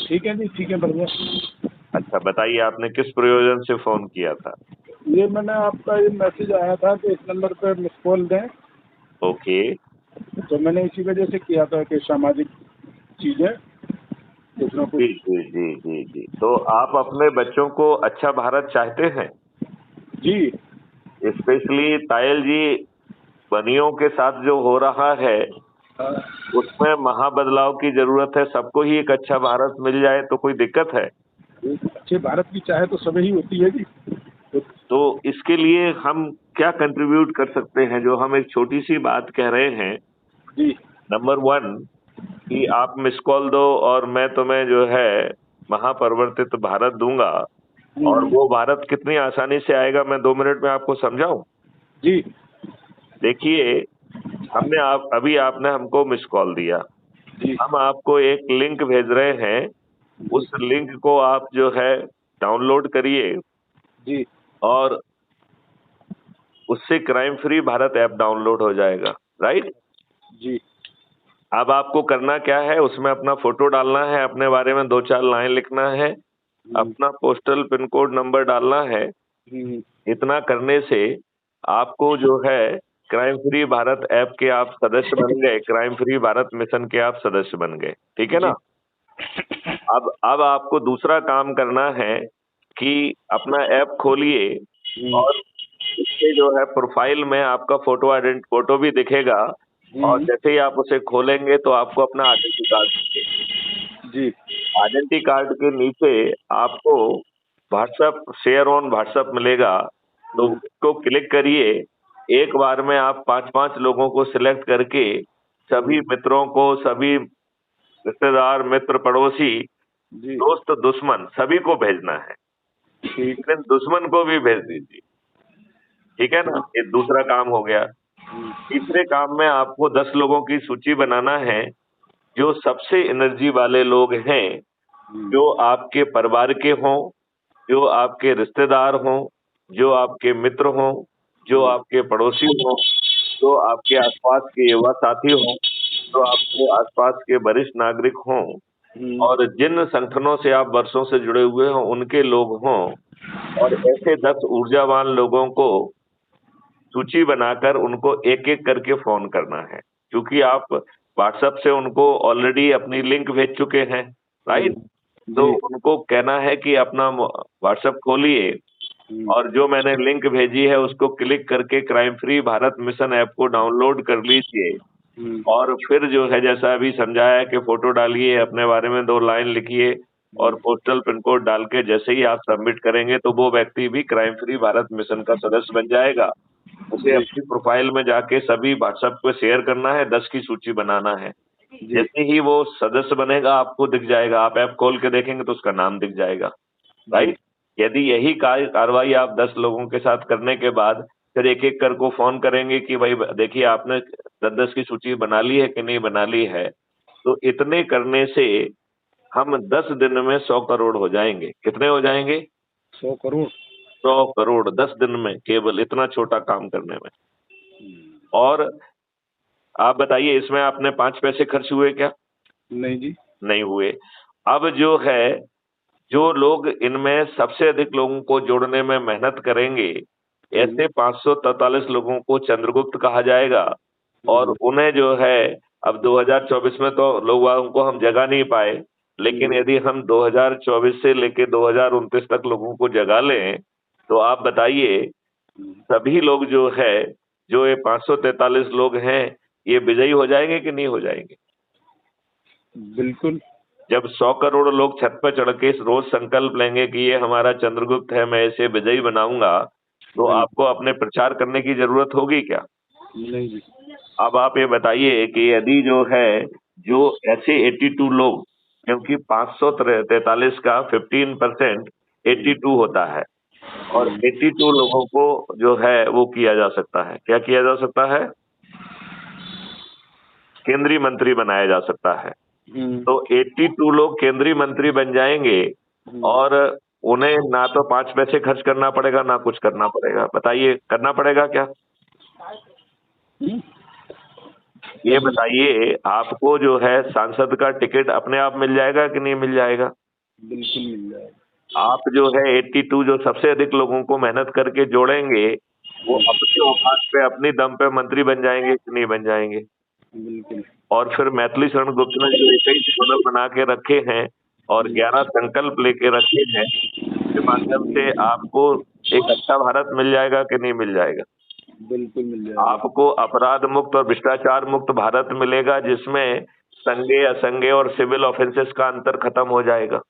ठीक है जी, ठीक है, बढ़िया। अच्छा बताइए, आपने किस प्रयोजन से फोन किया था? ये मैंने आपका ये मैसेज आया था कि इस नंबर पे मिस कॉल दें, ओके। तो मैंने इसी वजह से किया था कि सामाजिक चीज़ें कुछ ना जी कुछ। जी जी जी जी, तो आप अपने बच्चों को अच्छा भारत चाहते हैं? जी। स्पेशली तायल जी, बनियों के साथ जो हो रहा है हाँ, उसमें महाबदलाव की जरूरत है। सबको ही एक अच्छा भारत मिल जाए तो कोई दिक्कत है? एक अच्छे भारत की चाहे तो सभी होती है जी। तो तो इसके लिए हम क्या कंट्रीब्यूट कर सकते हैं? जो हम एक छोटी सी बात कह रहे हैं, जी। नंबर वन, कि आप मिस कॉल दो और मैं तुम्हें जो है महापरिवर्तित भारत दूंगा। और हम्म, वो भारत कितनी आसानी से आएगा, मैं 2 मिनट में आपको समझाऊं। जी। देखिए, हमने आप अभी आपने हमको मिस कॉल दिया, जी। हम आपको एक लिंक भेज रहे हैं। जी। उस लिंक को आप जो है डाउनलोड करिए जी। और उससे crime free Bharat app download हो जाएगा, राइट? जी। अब आपको करना क्या है, उसमें अपना फोटो डालना है, अपने बारे में 2-4 लाइन लिखना है, हम्म, अपना पोस्टल पिन कोड नंबर डालना है। हम्म, इतना करने से आपको जो है क्राइम फ्री भारत ऐप के आप सदस्य बन गए, क्राइम फ्री भारत मिशन के आप सदस्य बन गए, ठीक है जी। ना? अब आपको दूसरा काम करना है कि अपना ऐप खोलिए हम्म, और इससे जो है प्रोफाइल में आपका फोटो भी दिखेगा। और हम्म, जैसे ही आप उसे खोलेंगे तो आपको अपना आइडेंटिटी कार्ड दिखेगा। जी। आइडेंटिटी कार्ड के नीचे आपको व्हाट्सएप शेयर ऑन व्हाट्सएप मिलेगा, तो हम्म, उसको क्लिक करिए। एक बार में आप 5-5 लोगों को सिलेक्ट करके हम्म, सभी मित्रों को, सभी रिश्तेदार, मित्र, पड़ोसी, जी। दोस्त, दुश्मन सभी को भेजना है। ठीक। लेकिन दुश्मन को भी भेज दीजिए, ठीक है ना? ये दूसरा काम हो गया। हम्म, तीसरे काम में आपको 10 लोगों की सूची बनाना है, जो सबसे एनर्जी वाले लोग हैं, हम्म, जो आपके परिवार के हों, जो आपके रिश्तेदार हों, जो आपके मित्र हों, जो हम्म, आपके पड़ोसी हों, जो आपके आसपास के युवा साथी हों, जो आपके आसपास के वरिष्ठ नागरिक हों, हम्म, और जिन संगठनों से आप वर्षों से जुड़े हुए हों उनके लोग हों। और ऐसे 10 ऊर्जावान लोगों को सूची बनाकर उनको एक-एक करके फ़ोन करना है। क्योंकि आप व्हाट्सएप से उनको ऑलरेडी अपनी लिंक भेज चुके हैं, राइट? हम्म, तो जी। उनको कहना है कि अपना व्हाट्सएप खोलिए हम्म, और जो मैंने लिंक भेजी है उसको क्लिक करके crime free Bharat mission app को डाउनलोड कर लीजिए। हम्म, और फिर जो है जैसा अभी समझाया कि फोटो डालिए, अपने बारे में 2 लाइन लिखिए और हम्म, पोस्टल पिन कोड डाल के जैसे ही आप सबमिट करेंगे तो वो व्यक्ति भी क्राइम फ्री भारत मिशन का सदस्य बन जाएगा। उसे जी। अपनी प्रोफाइल में जाके सभी व्हाट्सएप पे शेयर करना है, 10 की सूची बनाना है। जी। जैसे ही वो सदस्य बनेगा आपको दिख जाएगा, आप ऐप खोल के देखेंगे तो उसका नाम दिख जाएगा, जी। राइट? यदि यही कार्रवाई आप 10 लोगों के साथ करने के बाद फिर एक-एक कर को फ़ोन करेंगे कि भाई देखिए आपने 10-10 की सूची बना ली है कि नहीं बना ली है, तो इतने करने से हम 10 दिन में 100 करोड़ हो जाएँगे। कितने हो जाएँगे? 100 करोड़। 100 करोड़ 10 दिन में, केवल इतना छोटा काम करने में। हम्म, और आप बताइए, इसमें आपने 5 पैसे खर्च हुए क्या? नहीं जी। नहीं हुए। अब जो है, जो लोग इनमें सबसे अधिक लोगों को जोड़ने में मेहनत करेंगे, हम्म, ऐसे 543 लोगों को चंद्रगुप्त कहा जाएगा। और हम्म, उन्हें जो है, अब 2024 में तो लोगों को हम जगा नहीं पाए, लेकिन हम्म, यदि हम 2024 से लेके 2029 तक लोगों को जगा लें, तो आप बताइए, हम्म, सभी लोग जो है, जो ये 543 लोग हैं, ये विजयी हो जाएंगे कि नहीं हो जाएंगे? बिल्कुल। जब 100 करोड़ लोग छत पर चढ़ के रोज संकल्प लेंगे कि ये हमारा चंद्रगुप्त है, मैं इसे विजयी बनाऊंगा, तो बिल्कुल। आपको अपने प्रचार करने की जरूरत होगी क्या? नहीं जी। अब आप ये बताइए कि यदि जो है, जो ऐसे 82 लोग, क्योंकि 543 का 15% हम्म, 82 होता है, और हम्म, 82 लोगों को जो है वो किया जा सकता है। क्या किया जा सकता है? केंद्रीय मंत्री बनाया जा सकता है। हम्म, तो 82 लोग केंद्रीय मंत्री बन जाएंगे हम्म, और उन्हें ना तो 5 पैसे खर्च करना पड़ेगा, ना कुछ करना पड़ेगा। बताइए, करना पड़ेगा क्या? हम्म, ये बताइए, आपको जो है सांसद का टिकट अपने आप मिल जाएगा कि नहीं मिल जाएगा? बिल्कुल मिल जाएगा। आप जो है 82 जो सबसे अधिक लोगों को मेहनत करके जोड़ेंगे, वो अपनी औकात पे अपनी दम पे मंत्री बन जाएंगे कि नहीं बन जाएंगे? बिल्कुल। और फिर मैथिली शरण गुप्त ने जो 21 मॉडल बना के रखे हैं और 11 संकल्प लेके रखे हैं, उसके माध्यम से आपको एक अच्छा भारत मिल जाएगा कि नहीं मिल जाएगा? बिल्कुल मिल जाएगा। आपको अपराध मुक्त और भ्रष्टाचार मुक्त भारत मिलेगा, जिसमें संज्ञेय, असंज्ञेय और सिविल ऑफेंसेस का अंतर खत्म हो जाएगा,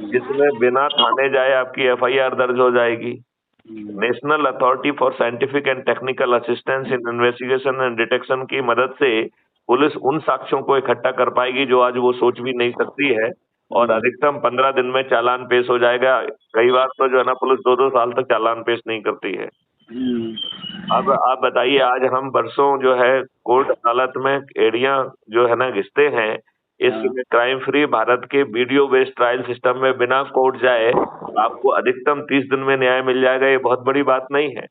जिसमें बिना थाने जाए आपकी एफआईआर दर्ज हो जाएगी। National authority for scientific and technical assistance in investigation and detection की मदद से पुलिस उन साक्ष्यों को इकट्ठा कर पाएगी जो आज वो सोच भी नहीं सकती है, और अधिकतम 15 दिन में चालान पेश हो जाएगा। कई बार तो जो है ना, पुलिस 2-2 साल तक चालान पेश नहीं करती है। अब आप बताइए, आज हम बरसों जो है कोर्ट अदालत में एड़ियां जो है ना घिसते हैं, इस क्राइम फ्री भारत के वीडियो बेस्ड ट्रायल सिस्टम में बिना कोर्ट जाए आपको अधिकतम 30 दिन में न्याय मिल जाएगा। ये बहुत बड़ी बात नहीं है।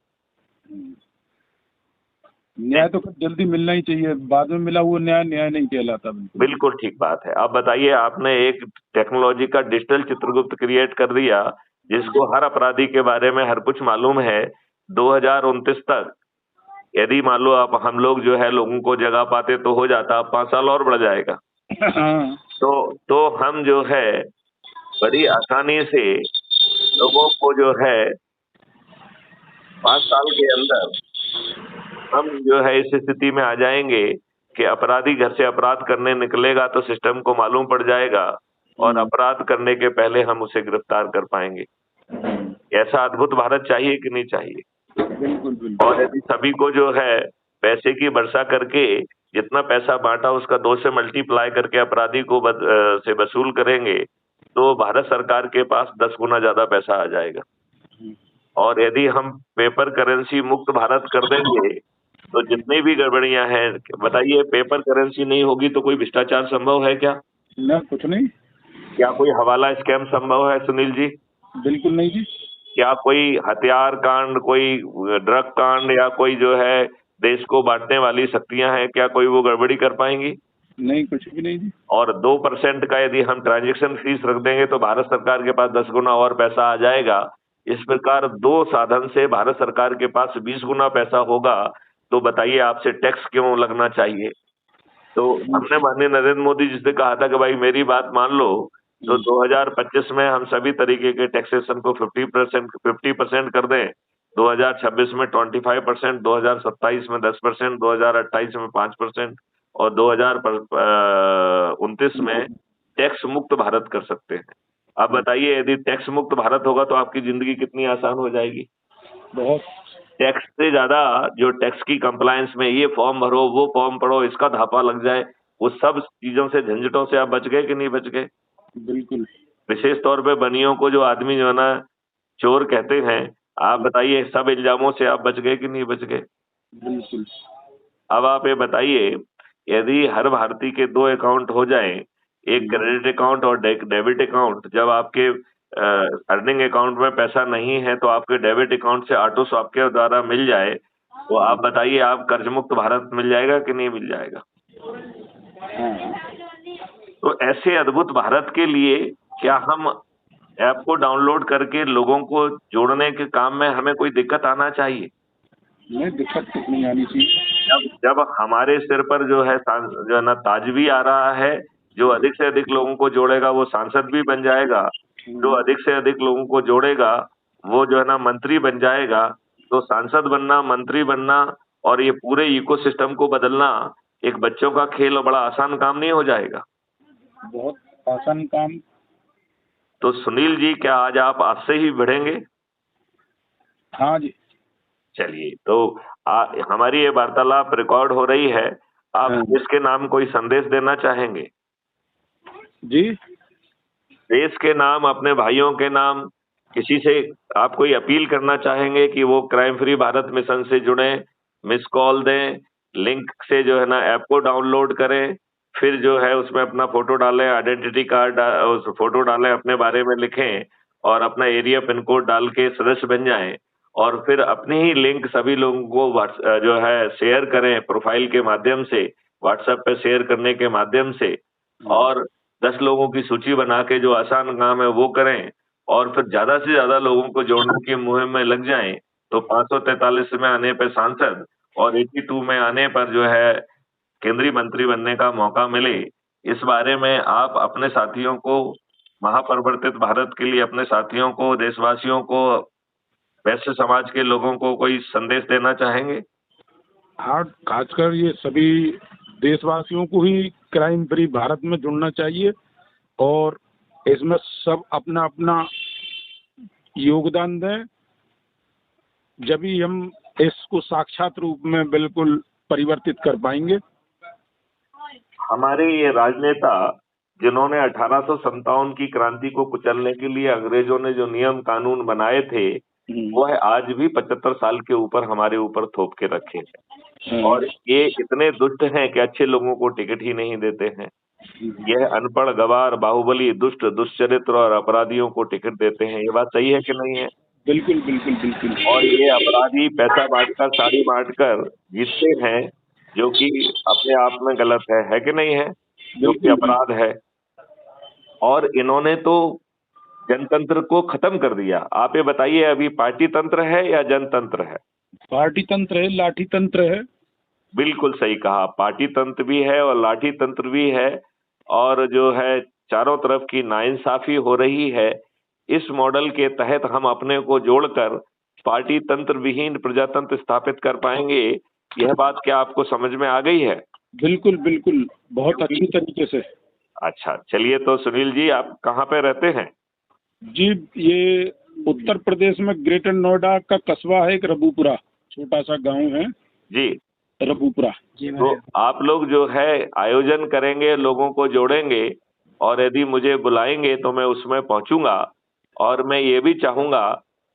न्याय तो जल्दी मिलना ही चाहिए, बाद में मिला हुआ न्याय न्याय नहीं कहलाता। बिल्कुल ठीक बात है। आप बताइए, आपने एक टेक्नोलॉजी का डिजिटल चित्रगुप्त क्रिएट कर दिया, जिसको हर अपराधी के बारे में हर कुछ मालूम है। 2029 तक यदि मान लो आप हम लोग जो है लोगों को जगा पाते तो हो जाता, 5 साल और बढ़ जाएगा। तो हम जो है बड़ी आसानी से लोगों को जो है 5 साल के अंदर हम जो है इस स्थिति में आ जाएंगे कि अपराधी घर से अपराध करने निकलेगा तो सिस्टम को मालूम पड़ जाएगा, और अपराध करने के पहले हम उसे गिरफ्तार कर पाएंगे। ऐसा अद्भुत भारत चाहिए कि नहीं चाहिए? बिल्कुल। और यदि सभी को जो है पैसे की वर्षा करके जितना पैसा बांटा उसका 2 से मल्टीप्लाई करके अपराधी को से वसूल करेंगे, तो भारत सरकार के पास 10 गुना ज्यादा पैसा आ जाएगा। और यदि हम पेपर करेंसी मुक्त भारत कर देंगे तो जितनी भी गड़बड़ियां हैं, बताइए, पेपर करेंसी नहीं होगी तो कोई भ्रष्टाचार संभव है क्या? ना, कुछ नहीं। क्या कोई हवाला स्कैम संभव है सुनील जी? बिल्कुल नहीं जी। क्या कोई हथियार कांड, कोई ड्रग कांड या कोई जो है देश को बांटने वाली शक्तियां हैं, क्या कोई वो गड़बड़ी कर पाएंगी? नहीं, कुछ भी नहीं जी। और 2% का यदि हम ट्रांजैक्शन फीस रख देंगे तो भारत सरकार के पास 10 गुना और पैसा आ जाएगा। इस प्रकार 2 साधन से भारत सरकार के पास 20 गुना पैसा होगा। तो बताइए, आपसे टैक्स क्यों लगना चाहिए? तो हमने माननीय नरेंद्र मोदी जी से कहा था कि भाई मेरी बात मान लो, तो 2025 में हम सभी तरीके के टैक्सेशन को 50% कर दें, 2026 में 25%, 2027 में 10%, 2028 में 5% और 2029 में टैक्स मुक्त भारत कर सकते हैं। अब बताइए, यदि टैक्स मुक्त भारत होगा तो आपकी जिंदगी कितनी आसान हो जाएगी। बहुत। टैक्स से ज्यादा जो टैक्स की कंप्लायंस में ये फॉर्म भरो, वो फॉर्म पढ़ो, इसका धापा लग जाए, वो सब चीजों से, झंझटों से आप बच गए कि नहीं बच गए? बिल्कुल। विशेष तौर पे बनियों को जो आदमी जो है ना चोर कहते हैं, आप बताइए, सब इल्जामों से आप बच गए कि नहीं बच गए? बिल्कुल। अब आप ये बताइए, यदि हर भारतीय के 2 अकाउंट हो जाएं, एक क्रेडिट अकाउंट और डेबिट अकाउंट, जब आपके अर्निंग अकाउंट में पैसा नहीं है तो आपके डेबिट अकाउंट से ऑटो स्वैप के द्वारा मिल जाए, तो आप बताइए, आप कर्ज मुक्त भारत मिल जाएगा कि नहीं मिल जाएगा? तो ऐसे अद्भुत भारत के लिए क्या हम ऐप को डाउनलोड करके लोगों को जोड़ने के काम में हमें कोई दिक्कत आना चाहिए? नहीं, दिक्कत कुछ नहीं आनी चाहिए। जब हमारे सिर पर जो है ना ताज भी आ रहा है, जो अधिक से अधिक लोगों को जोड़ेगा वो सांसद भी बन जाएगा, जो अधिक से अधिक लोगों को जोड़ेगा वो जो है ना मंत्री बन जाएगा। तो सांसद बनना, मंत्री बनना और ये पूरे इकोसिस्टम को बदलना एक बच्चों का खेल और बड़ा आसान काम नहीं हो जाएगा। बहुत आसान काम। तो सुनील जी, क्या आज आप आज से ही बढ़ेंगे? हाँ जी। चलिए, तो हमारी ये वार्तालाप रिकॉर्ड हो रही है। आप देश के नाम कोई संदेश देना चाहेंगे? जी। देश के नाम, अपने भाइयों के नाम, किसी से आप कोई अपील करना चाहेंगे कि वो क्राइम फ्री भारत मिशन से जुड़े, मिस कॉल दें, लिंक से जो है ना ऐप को डाउनलोड करें, फिर जो है उसमें अपना फोटो डालें, आइडेंटिटी कार्ड उस फोटो डालें, अपने बारे में लिखें और अपना एरिया पिन कोड डाल के सदस्य बन जाएं, और फिर अपनी ही लिंक सभी लोगों को जो है शेयर करें प्रोफाइल के माध्यम से। व्हाट्सएप पे शेयर करने के माध्यम से और 10 लोगों की सूची बना के जो आसान काम है वो करें और फिर ज्यादा से ज्यादा लोगों को जोड़ने की मुहिम में लग जाएं, तो 543 में आने पर सांसद और 82 में आने पर जो है केंद्रीय मंत्री बनने का मौका मिले। इस बारे में आप अपने साथियों को, महापरिवर्तित भारत के लिए अपने साथियों को, देशवासियों को, वैश्य समाज के लोगों को कोई संदेश देना चाहेंगे? हाँ, खासकर ये सभी देशवासियों को ही क्राइम फ्री भारत में जुड़ना चाहिए और इसमें सब अपना अपना योगदान दें, जब ही हम इसको साक्षात रूप में बिल्कुल परिवर्तित कर पाएंगे। हमारे ये राजनेता जिन्होंने 1857 की क्रांति को कुचलने के लिए अंग्रेजों ने जो नियम कानून बनाए थे, वो है आज भी 75 साल के ऊपर हमारे ऊपर थोप के रखे हैं और ये इतने दुष्ट हैं कि अच्छे लोगों को टिकट ही नहीं देते हैं। यह अनपढ़, गवार, बाहुबली, दुष्ट, दुष्चरित्र और अपराधियों को टिकट देते हैं। ये बात सही है कि नहीं है? बिल्कुल बिल्कुल बिल्कुल। और ये अपराधी पैसा बांटकर, साड़ी बांटकर जीतते हैं, जो कि अपने आप में गलत है कि नहीं है? जो कि अपराध है। और इन्होंने तो जनतंत्र को खत्म कर दिया। आप ये बताइए, अभी पार्टी तंत्र है या जनतंत्र है? पार्टी तंत्र है, लाठी तंत्र है। बिल्कुल सही कहा, पार्टी तंत्र भी है और लाठी तंत्र भी है और जो है चारों तरफ की नाइंसाफी हो रही है। इस मॉडल के तहत हम अपने को जोड़कर पार्टी तंत्र विहीन प्रजातंत्र स्थापित कर पाएंगे। यह बात क्या आपको समझ में आ गई है? बिल्कुल बिल्कुल, बहुत अच्छी तरीके से। अच्छा, चलिए तो सुनील जी, आप कहाँ पे रहते हैं? जी, ये उत्तर प्रदेश में ग्रेटर नोएडा का कस्बा है एक रबूपुरा, छोटा सा गांव है जी, रबूपुरा। तो आप लोग जो है आयोजन करेंगे, लोगों को जोड़ेंगे और यदि मुझे बुलाएंगे तो मैं उसमें पहुंचूंगा। और मैं ये भी चाहूंगा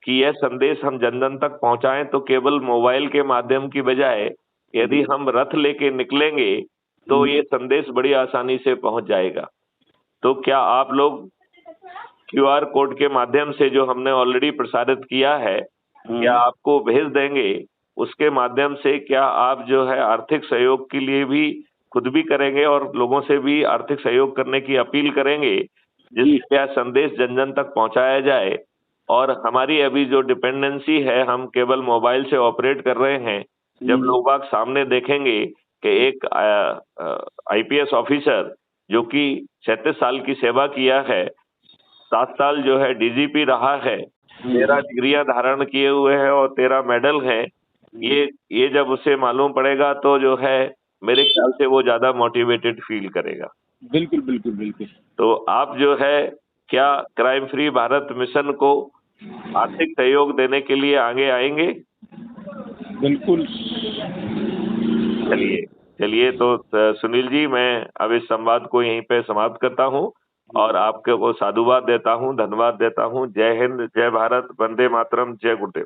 कि यह संदेश हम जन जन तक पहुंचाएं, तो केवल मोबाइल के माध्यम की बजाय यदि हम रथ लेके निकलेंगे तो ये संदेश बड़ी आसानी से पहुंच जाएगा। तो क्या आप लोग QR कोड के माध्यम से, जो हमने ऑलरेडी प्रसारित किया है, क्या आपको भेज देंगे? उसके माध्यम से क्या आप जो है आर्थिक सहयोग के लिए भी खुद भी करेंगे और लोगों से भी आर्थिक सहयोग करने की अपील करेंगे, जिससे यह संदेश जन जन तक पहुंचाया जाए? और हमारी अभी जो डिपेंडेंसी है, हम केवल मोबाइल से ऑपरेट कर रहे हैं। जब लोग बाग सामने देखेंगे कि एक IPS ऑफिसर जो कि 37 साल की सेवा किया है, 7 साल जो है DGP रहा है, 13 डिग्रियां धारण किए हुए हैं और 13 मेडल हैं, ये जब उसे मालूम पड़ेगा तो जो है मेरे ख्याल से वो ज्यादा मोटिवेटेड फील करेगा। बिल्कुल बिल्कुल बिल्कुल। तो आप जो है क्या क्राइम फ्री भारत मिशन को आर्थिक सहयोग देने के लिए आगे आएंगे? बिल्कुल। चलिए तो सुनील जी, मैं अब इस संवाद को यहीं पे समाप्त करता हूँ और आपको साधुवाद देता हूँ, धन्यवाद देता हूँ। जय हिंद, जय भारत, वंदे मातरम, जय गुरुदेव।